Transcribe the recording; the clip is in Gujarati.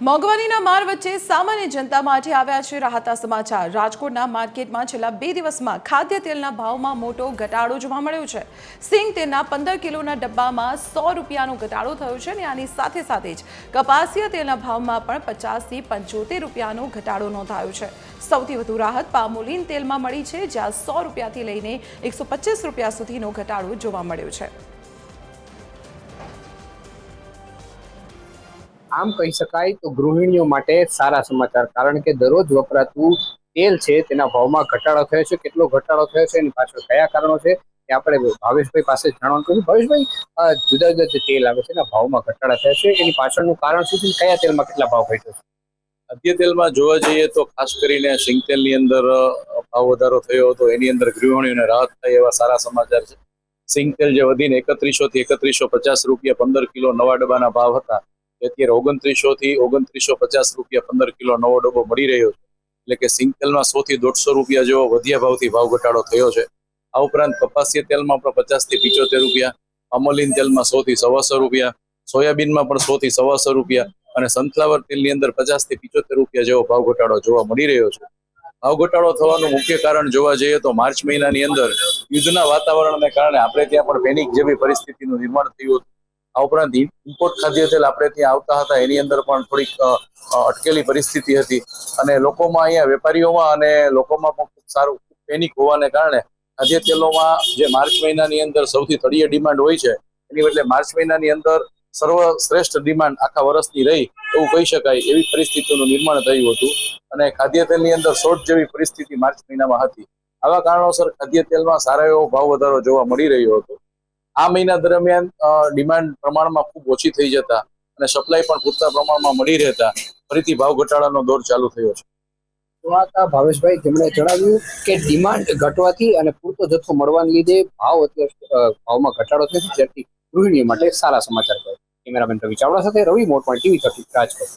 મોંઘવારીના માર વચ્ચે સામાન્ય જનતા માટે આવ્યા છે રાહતના સમાચાર। રાજકોટના માર્કેટમાં છેલ્લા 2 દિવસમાં ખાદ્ય તેલના ભાવમાં મોટો ઘટાડો જોવા મળ્યો છે। સિંગ તેલના 15 કિલોના ડબ્બામાં 100 રૂપિયાનો ઘટાડો થયો છે અને આની સાથે સાથે જ કપાસિયા તેલના ભાવમાં પણ 50 થી 75 રૂપિયાનો ઘટાડો નોંધાયો છે। સૌથી વધુ રાહત પામોલીન તેલમાં મળી છે, જ્યાં 100 રૂપિયાથી લઈને 125 રૂપિયા સુધીનો ઘટાડો જોવા મળ્યો છે। આમ કહી શકાય તો ગૃહિણીઓ માટે સારા સમાચાર, કારણ કે દરરોજ વપરાતું તેલ છે તેના ભાવમાં ઘટાડો થયો છે। કેટલો ઘટાડો થયો છે, એની પાછળ કયા કારણો છે એ આપણે ભાવેશભાઈ પાસે જાણવાનું કર્યું। ભાવેશભાઈ, જુદા જુદા જે તેલ આવે છે એના ભાવમાં ઘટાડા થયા છે, એની પાછળનું કારણ શું છે? કયા તેલમાં કેટલા ભાવ ઘટ્યો છે? ખાદ્ય તેલમાં જોવા જઈએ તો ખાસ કરીને સિંગ તેલની અંદર ભાવ વધારો થયો હતો, એની અંદર ગૃહિણીઓને રાહત થાય એવા સારા સમાચાર છે। સિંગ તેલ જે વધીને 3100 થી 3150 રૂપિયા 15 કિલો નવા ડબ્બાના ભાવ હતા, અત્યારે 2900 થી 2950 રૂપિયા 15 કિલો નવો ડબ્બો મળી રહ્યો છે। એટલે કે સિંગ તેલમાં 100 થી 150 રૂપિયા જેવો વધ્યા ભાવથી ભાવ ઘટાડો થયો છે। આ ઉપરાંત કપાસિયા તેલમાં પણ 50 થી 75 રૂપિયા, પામોલીન તેલમાં 100 થી 125 રૂપિયા, સોયાબીનમાં પણ 100 થી 125 રૂપિયા અને સનફ્લાવર તેલની અંદર 50 થી 75 રૂપિયા જેવો ભાવ ઘટાડો જોવા મળી રહ્યો છે। ભાવ ઘટાડો થવાનું મુખ્ય કારણ જોવા જઈએ તો માર્ચ મહિનાની અંદર યુદ્ધના વાતાવરણને કારણે આપણે ત્યાં પણ પેનિક જેવી પરિસ્થિતિનું નિર્માણ થયું હતું। આ ઉપરાંત ઇમ્પોર્ટ ખાદ્ય તેલ આપણે ત્યાં આવતા હતા, એની અંદર પણ થોડીક અટકેલી પરિસ્થિતિ હતી અને લોકોમાં, અહીંયા વેપારીઓમાં અને લોકોમાં પણ ખૂબ સારું પેનિક હોવાને કારણે ખાદ્ય તેલોમાં જે માર્ચ મહિનાની અંદર સૌથી તળિયે ડિમાન્ડ હોય છે, એની બદલે માર્ચ મહિનાની અંદર સર્વશ્રેષ્ઠ ડિમાન્ડ આખા વર્ષની રહી એવું કહી શકાય એવી પરિસ્થિતિનું નિર્માણ થયું હતું અને ખાદ્ય તેલની અંદર શોર્ટ જેવી પરિસ્થિતિ માર્ચ મહિનામાં હતી। આવા કારણોસર ખાદ્ય તેલમાં સારો એવો ભાવ વધારો જોવા મળી રહ્યો હતો। આ મહિના દરમિયાન ડિમાન્ડ પ્રમાણમાં ખૂબ ઓછી થઈ જતા અને સપ્લાય પણ પૂરતા પ્રમાણમાં મળી રહેતા ફરીથી ભાવ ઘટાડાનો દોર ચાલુ થયો છે। તો આ હતા ભાવેશભાઈ, જેમણે જણાવ્યું કે ડિમાન્ડ ઘટવાથી અને પૂરતો જથ્થો મળવાને લીધે ભાવમાં ઘટાડો થયો છે, જેથી ગૃહિણીઓ માટે સારા સમાચાર કહે। કેમેરામેન રવિ ચાવડા સાથે રવિ મોટવાણી, TV 30 રાજકોટ।